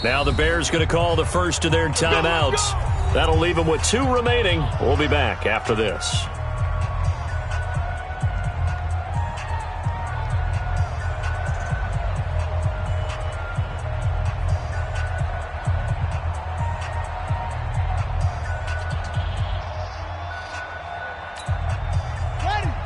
Now the Bears going to call the first of their timeouts. That'll leave them with 2 remaining. We'll be back after this.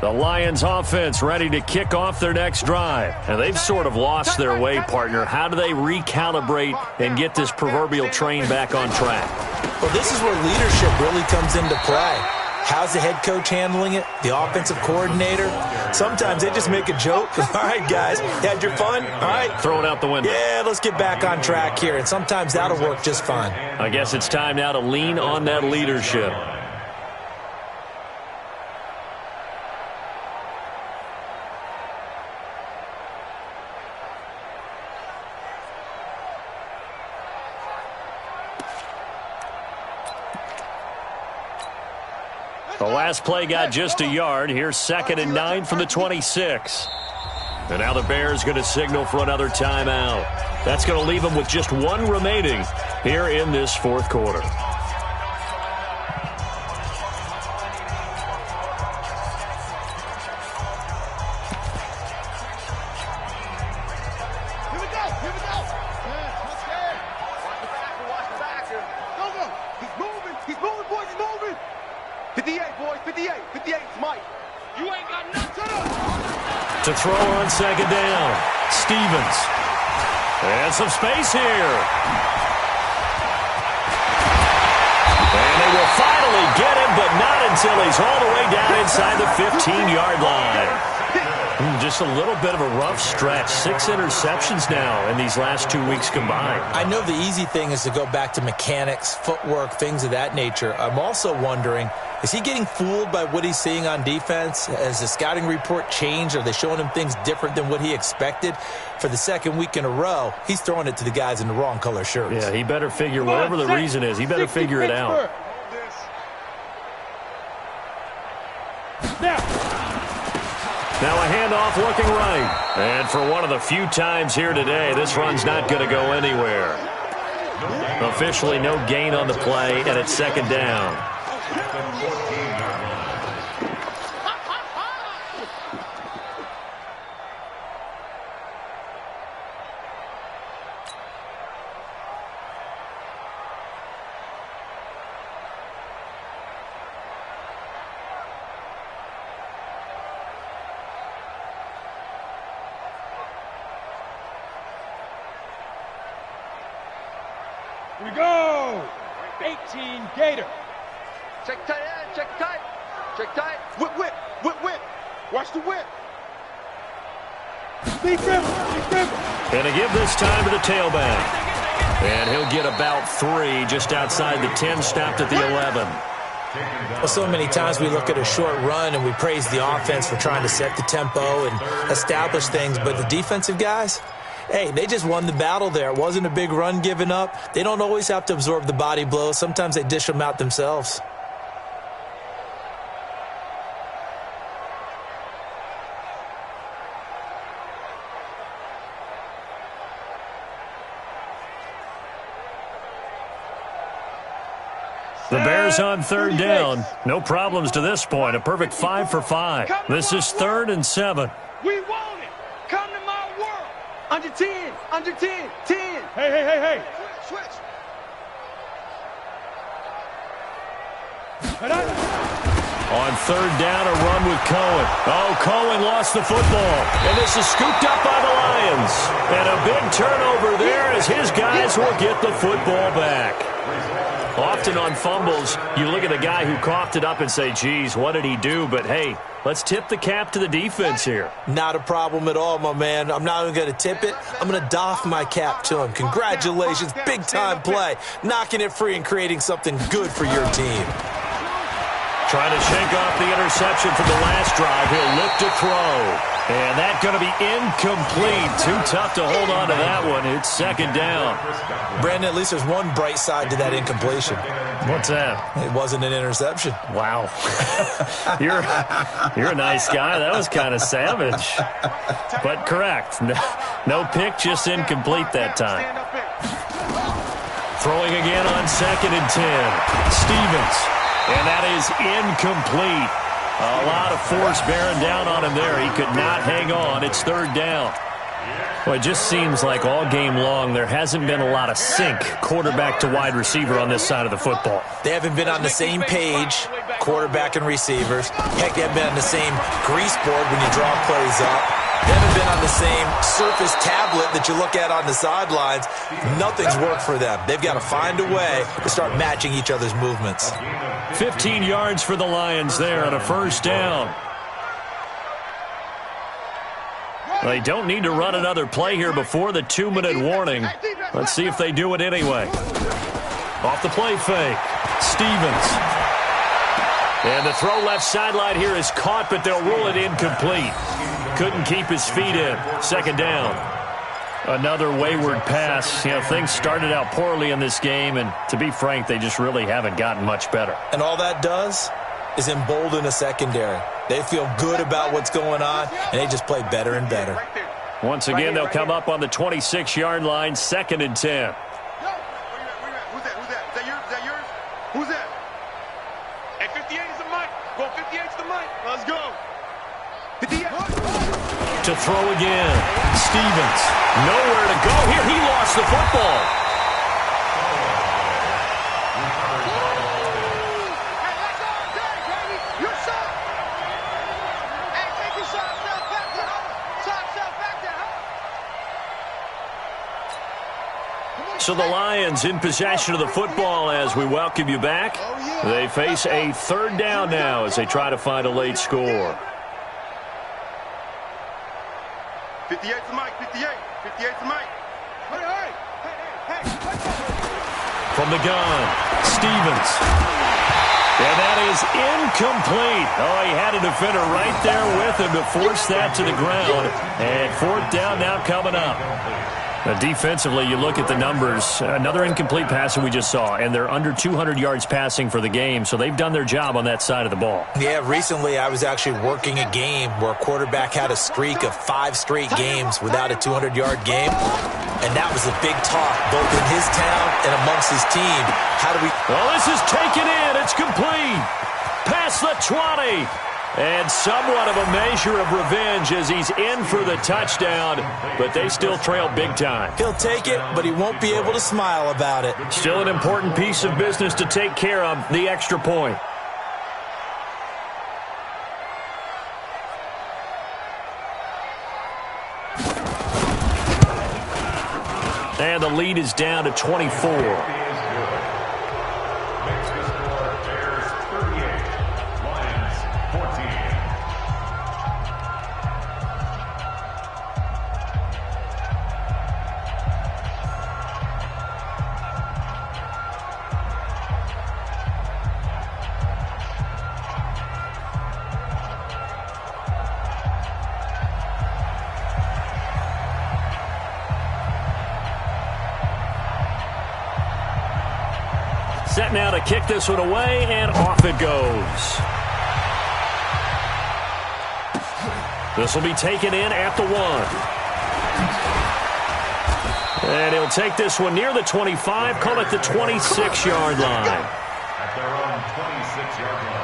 The Lions offense ready to kick off their next drive. And they've sort of lost their way, partner. How do they recalibrate and get this proverbial train back on track? Well, this is where leadership really comes into play. How's the head coach handling it? The offensive coordinator? Sometimes they just make a joke. All right, guys, you had your fun? All right. Throw it out the window. Yeah, let's get back on track here. And sometimes that'll work just fine. I guess it's time now to lean on that leadership. The last play got just a yard. Here's 2nd and 9 from the 26. And now the Bears going to signal for another timeout. That's going to leave them with just 1 remaining here in this 4th quarter. To throw on 2nd down. Stevens. And some space here. And they will finally get him, but not until he's all the way down inside the 15-yard line. Just a little bit of a rough stretch. 6 interceptions now in these last 2 weeks combined. I know the easy thing is to go back to mechanics, footwork, things of that nature. I'm also wondering, is he getting fooled by what he's seeing on defense? Has the scouting report changed? Are they showing him things different than what he expected? For the 2nd week in a row, he's throwing it to the guys in the wrong color shirts. Yeah, he better figure, whatever the reason is, he better figure it out. Now a handoff looking right. And for one of the few times here today, this run's not going to go anywhere. Officially no gain on the play, and it's 2nd down. We go! 18 Gator. Check tight end, check tight. Check tight. Whip, whip, whip, whip. Watch the whip. Deep river, deep river. And to give this time to the tailback. And he'll get about 3 just outside the 10, stopped at the 11. Well, so many times we look at a short run and we praise the offense for trying to set the tempo and establish things, but the defensive guys, hey, they just won the battle there. It wasn't a big run given up. They don't always have to absorb the body blows. Sometimes they dish them out themselves. The Bears on 3rd down. No problems to this point. A perfect 5 for 5. This is 3rd and 7. We want it. Come to my world. Under 10, under 10, 10. Hey, hey, hey, hey. Switch, switch. On 3rd down, a run with Cohen. Oh, Cohen lost the football. And this is scooped up by the Lions. And a big turnover there as his guys will get the football back. Often on fumbles, you look at the guy who coughed it up and say, geez, what did he do? But, hey, let's tip the cap to the defense here. Not a problem at all, my man. I'm not even going to tip it. I'm going to doff my cap to him. Congratulations, big-time play. Knocking it free and creating something good for your team. Trying to shake off the interception from the last drive. He'll look to throw. And that's going to be incomplete. Too tough to hold on to that one. It's 2nd down. Brandon, at least there's one bright side to that incompletion. What's that? It wasn't an interception. Wow. You're a nice guy. That was kind of savage. But correct. No pick, just incomplete that time. Throwing again on 2nd and 10. Stevens. And that is incomplete. A lot of force bearing down on him there. He could not hang on. It's 3rd down. Well, it just seems like all game long there hasn't been a lot of sync quarterback to wide receiver on this side of the football. They haven't been on the same page, quarterback and receivers. Heck, they haven't been on the same grease board when you draw plays up. They haven't been on the same Surface tablet that you look at on the sidelines. Nothing's worked for them. They've got to find a way to start matching each other's movements. 15 yards for the Lions there on a 1st down. They don't need to run another play here before the 2-minute warning. Let's see if they do it anyway. Off the play fake. Stevens. And the throw left sideline here is caught, but they'll rule it incomplete. Couldn't keep his feet in. 2nd down. Another wayward pass. You know, things started out poorly in this game, and to be frank, they just really haven't gotten much better. And all that does is embolden a secondary. They feel good about what's going on, and they just play better and better. Once again, they'll come up on the 26-yard line, 2nd and 10. Who's that? Is that yours? Who's that? Hey, 58 is the mic. Go, 58's the mic. Let's go. 58. To throw again. Stevens. Nowhere to go here. He lost the football. So the Lions in possession of the football as we welcome you back. They face a 3rd down now as they try to find a late score. 58's the mic. 58's the mic. Hey. From the gun, Stevens. And that is incomplete. Oh, he had a defender right there with him to force that to the ground. And 4th down now coming up. Defensively, you look at the numbers. Another incomplete pass that we just saw, and they're under 200 yards passing for the game, so they've done their job on that side of the ball. Yeah, recently I was actually working a game where a quarterback had a streak of 5 straight games without a 200-yard game, and that was a big talk, both in his town and amongst his team. How do we... Well, this is taken in. It's complete. Past the 20. And somewhat of a measure of revenge as he's in for the touchdown, but they still trail big time. He'll take it, but he won't be able to smile about it. Still an important piece of business to take care of, the extra point. And the lead is down to 24. Set now to kick this one away, and off it goes. This will be taken in at the 1. And he'll take this one near the 25, call it the 26-yard line. At their own 26-yard line.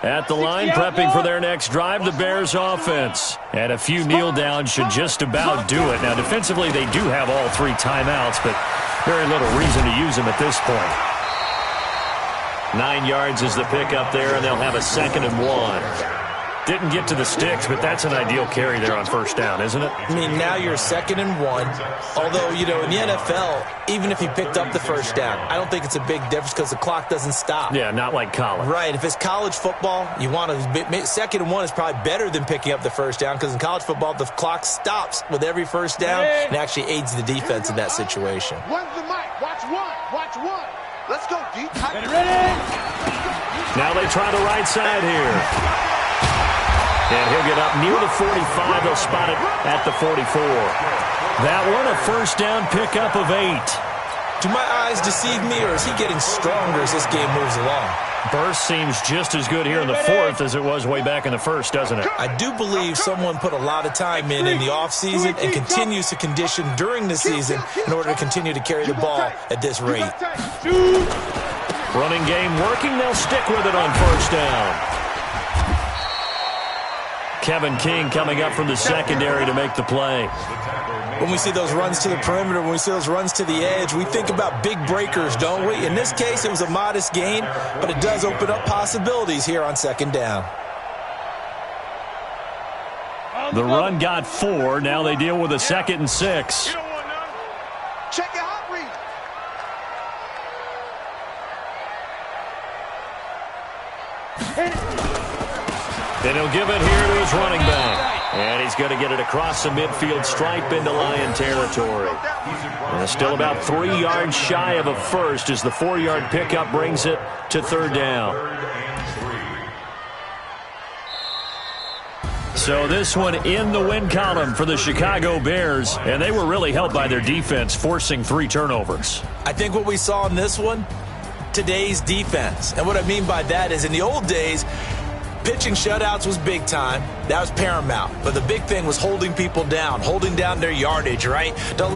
At the line, prepping for their next drive, the Bears offense. And a few kneel downs should just about do it. Now, defensively, they do have all 3 timeouts, but very little reason to use them at this point. 9 yards is the pickup there, and they'll have a 2nd and 1. Didn't get to the sticks, but that's an ideal carry there on 1st down, isn't it? I mean, now you're 2nd and 1. Although, you know, in the NFL, even if he picked up the 1st down, I don't think it's a big difference because the clock doesn't stop. Yeah, not like college. Right. If it's college football, you want to 2nd and 1 is probably better than picking up the 1st down because in college football, the clock stops with every 1st down and actually aids the defense in that situation. One's the mic. Watch 1. Watch 1. Let's go, D. Now they try the right side here. And he'll get up near the 45. They'll spot it at the 44. That one, a first down pickup of 8. Do my eyes deceive me, or is he getting stronger as this game moves along? Burst seems just as good here in the fourth as it was way back in the first, doesn't it? I do believe someone put a lot of time in the offseason and continues to condition during the season in order to continue to carry the ball at this rate. Running game working. They'll stick with it on first down. Kevin King coming up from the secondary to make the play. When we see those runs to the perimeter, when we see those runs to the edge, we think about big breakers, don't we? In this case, it was a modest gain, but it does open up possibilities here on second down. The run got 4. Now they deal with a 2nd and 6. You don't want none. Check your hot read. And he'll give it here to his running back. And he's going to get it across the midfield stripe into Lion territory. And still about 3 yards shy of a first as the 4-yard pickup brings it to third down. So this one in the win column for the Chicago Bears. And they were really helped by their defense, forcing 3 turnovers. I think what we saw in this one, today's defense. And what I mean by that is in the old days, pitching shutouts was big time. That was paramount. But the big thing was holding people down, holding down their yardage, right? Don't